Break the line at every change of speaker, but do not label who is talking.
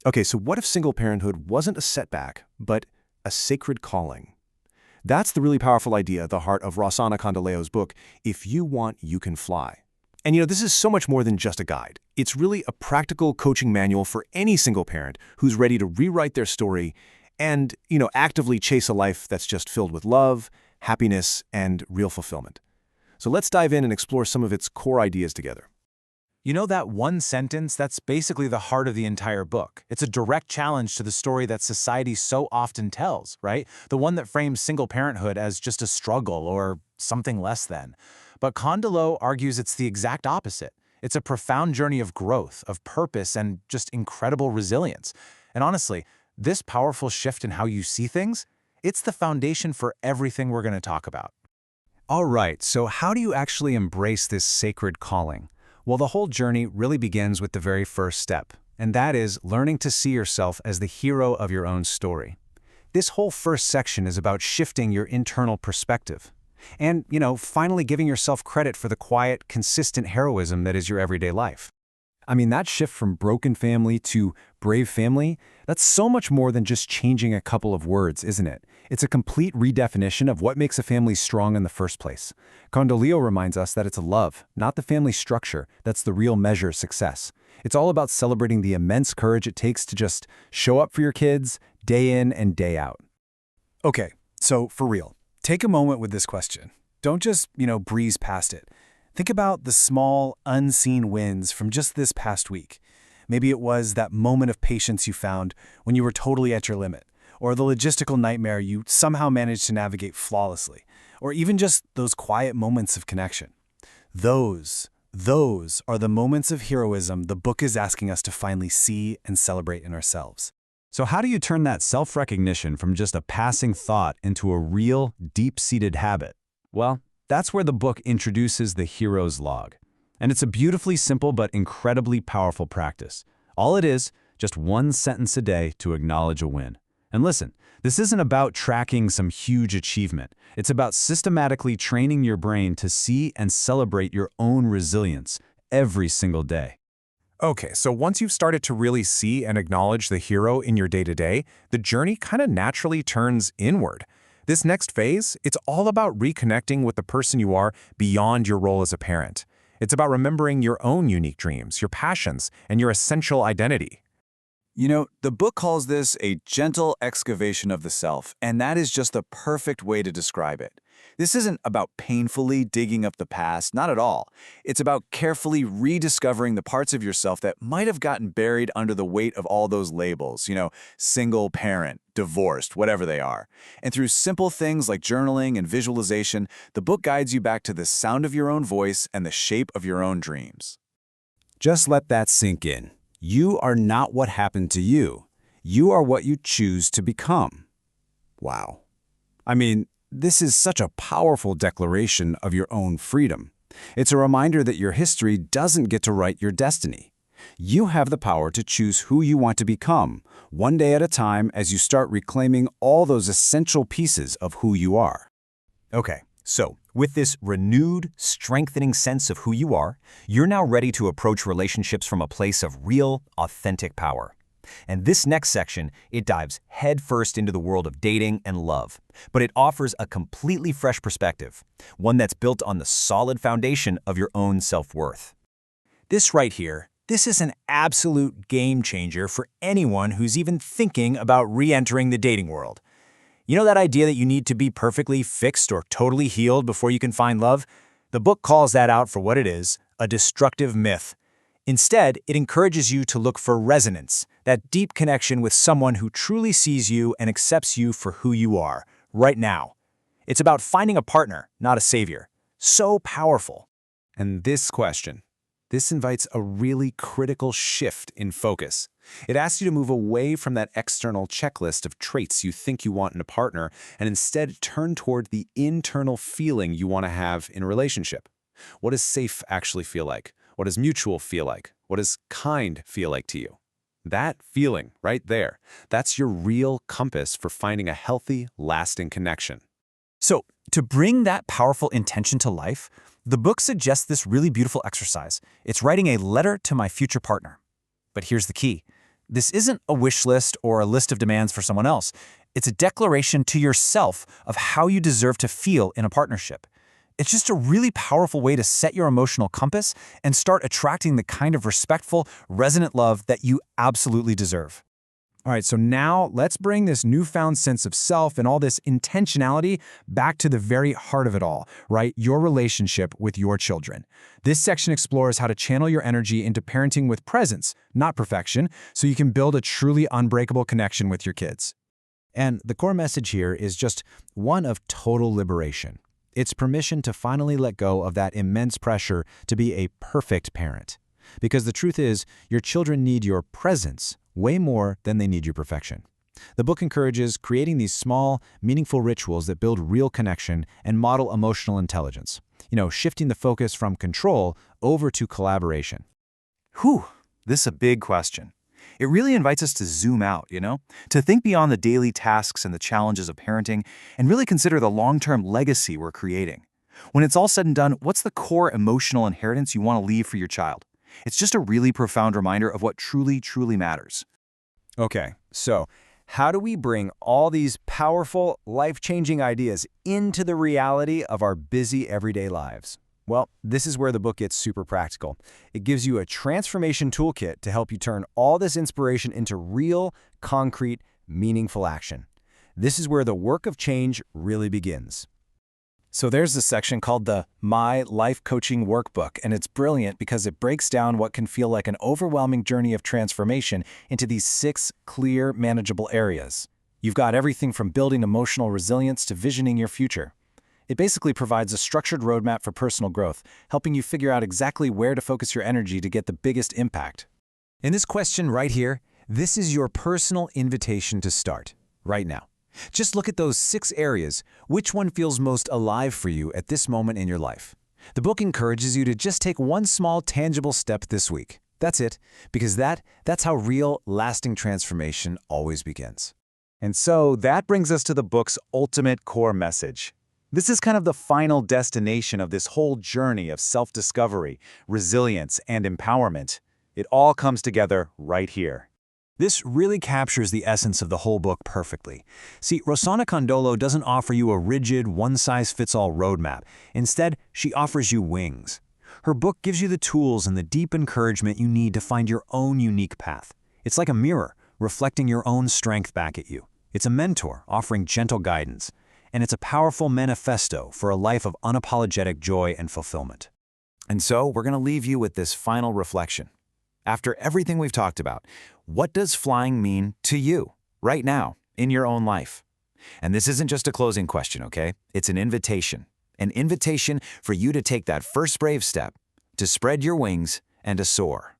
Okay, so what if single parenthood wasn't a setback, but a sacred calling? That's the really powerful idea at the heart of Rossana Condoleo's book, If You Want, You Can Fly. And this is so much more than just a guide. It's really a practical coaching manual for any single parent who's ready to rewrite their story and, actively chase a life that's just filled with love, happiness, and real fulfillment. So let's dive in and explore some of its core ideas together.
You know that one sentence? That's basically the heart of the entire book. It's a direct challenge to the story that society so often tells, right? The one that frames single parenthood as just a struggle or something less than. But Condoleo argues it's the exact opposite. It's a profound journey of growth, of purpose, and just incredible resilience. And honestly, this powerful shift in how you see things, it's the foundation for everything we're going to talk about.
All right, so how do you actually embrace this sacred calling? Well, the whole journey really begins with the very first step, and that is learning to see yourself as the hero of your own story. This whole first section is about shifting your internal perspective and, finally giving yourself credit for the quiet, consistent heroism that is your everyday life. I mean, that shift from broken family to brave family, that's so much more than just changing a couple of words, isn't it? It's a complete redefinition of what makes a family strong in the first place. Condoleo reminds us that it's love, not the family structure, that's the real measure of success. It's all about celebrating the immense courage it takes to just show up for your kids day in and day out.
Okay, so for real, take a moment with this question. Don't just, breeze past it. Think about the small, unseen wins from just this past week. Maybe it was that moment of patience you found when you were totally at your limit, or the logistical nightmare you somehow managed to navigate flawlessly, or even just those quiet moments of connection. Those are the moments of heroism the book is asking us to finally see and celebrate in ourselves.
So how do you turn that self-recognition from just a passing thought into a real, deep-seated habit? Well, that's where the book introduces the hero's log. And it's a beautifully simple but incredibly powerful practice. All it is, just one sentence a day to acknowledge a win. And listen, this isn't about tracking some huge achievement. It's about systematically training your brain to see and celebrate your own resilience every single day.
Okay, so once you've started to really see and acknowledge the hero in your day-to-day, the journey kind of naturally turns inward. This next phase, it's all about reconnecting with the person you are beyond your role as a parent. It's about remembering your own unique dreams, your passions, and your essential identity.
The book calls this a gentle excavation of the self, and that is just the perfect way to describe it. This isn't about painfully digging up the past, not at all. It's about carefully rediscovering the parts of yourself that might have gotten buried under the weight of all those labels, single parent, divorced, whatever they are. And through simple things like journaling and visualization, the book guides you back to the sound of your own voice and the shape of your own dreams.
Just let that sink in. You are not what happened to you. You are what you choose to become. Wow. I mean, this is such a powerful declaration of your own freedom. It's a reminder that your history doesn't get to write your destiny. You have the power to choose who you want to become, one day at a time as you start reclaiming all those essential pieces of who you are.
Okay, so with this renewed, strengthening sense of who you are, you're now ready to approach relationships from a place of real, authentic power. And this next section, it dives headfirst into the world of dating and love, but it offers a completely fresh perspective, one that's built on the solid foundation of your own self-worth.
This right here, this is an absolute game changer for anyone who's even thinking about re-entering the dating world. You know that idea that you need to be perfectly fixed or totally healed before you can find love? The book calls that out for what it is, a destructive myth. Instead, it encourages you to look for resonance, that deep connection with someone who truly sees you and accepts you for who you are, right now. It's about finding a partner, not a savior. So powerful.
And this question, this invites a really critical shift in focus. It asks you to move away from that external checklist of traits you think you want in a partner and instead turn toward the internal feeling you want to have in a relationship. What does safe actually feel like? What does mutual feel like? What does kind feel like to you? That feeling right there, that's your real compass for finding a healthy, lasting connection.
So, to bring that powerful intention to life, the book suggests this really beautiful exercise. It's writing a letter to my future partner. But here's the key. This isn't a wish list or a list of demands for someone else. It's a declaration to yourself of how you deserve to feel in a partnership. It's just a really powerful way to set your emotional compass and start attracting the kind of respectful, resonant love that you absolutely deserve. All right, so now let's bring this newfound sense of self and all this intentionality back to the very heart of it all, right? Your relationship with your children. This section explores how to channel your energy into parenting with presence, not perfection, so you can build a truly unbreakable connection with your kids.
And the core message here is just one of total liberation. It's permission to finally let go of that immense pressure to be a perfect parent. Because the truth is, your children need your presence way more than they need your perfection. The book encourages creating these small, meaningful rituals that build real connection and model emotional intelligence. Shifting the focus from control over to collaboration.
Whew, this is a big question. It really invites us to zoom out, to think beyond the daily tasks and the challenges of parenting and really consider the long-term legacy we're creating. When it's all said and done, what's the core emotional inheritance you want to leave for your child? It's just a really profound reminder of what truly, truly matters.
Okay, so how do we bring all these powerful, life-changing ideas into the reality of our busy everyday lives? Well, this is where the book gets super practical. It gives you a transformation toolkit to help you turn all this inspiration into real, concrete, meaningful action. This is where the work of change really begins.
So there's this section called the My Life Coaching Workbook, and it's brilliant because it breaks down what can feel like an overwhelming journey of transformation into these 6 clear, manageable areas. You've got everything from building emotional resilience to visioning your future. It basically provides a structured roadmap for personal growth, helping you figure out exactly where to focus your energy to get the biggest impact.
In this question right here, this is your personal invitation to start, right now. Just look at those 6 areas. Which one feels most alive for you at this moment in your life? The book encourages you to just take one small, tangible step this week. That's it, because that's how real, lasting transformation always begins.
And so that brings us to the book's ultimate core message. This is kind of the final destination of this whole journey of self-discovery, resilience, and empowerment. It all comes together right here.
This really captures the essence of the whole book perfectly. See, Rossana Condoleo doesn't offer you a rigid, one-size-fits-all roadmap. Instead, she offers you wings. Her book gives you the tools and the deep encouragement you need to find your own unique path. It's like a mirror, reflecting your own strength back at you. It's a mentor, offering gentle guidance. And it's a powerful manifesto for a life of unapologetic joy and fulfillment.
And so we're going to leave you with this final reflection. After everything we've talked about, what does flying mean to you right now in your own life? And this isn't just a closing question, okay? It's an invitation for you to take that first brave step, to spread your wings and to soar.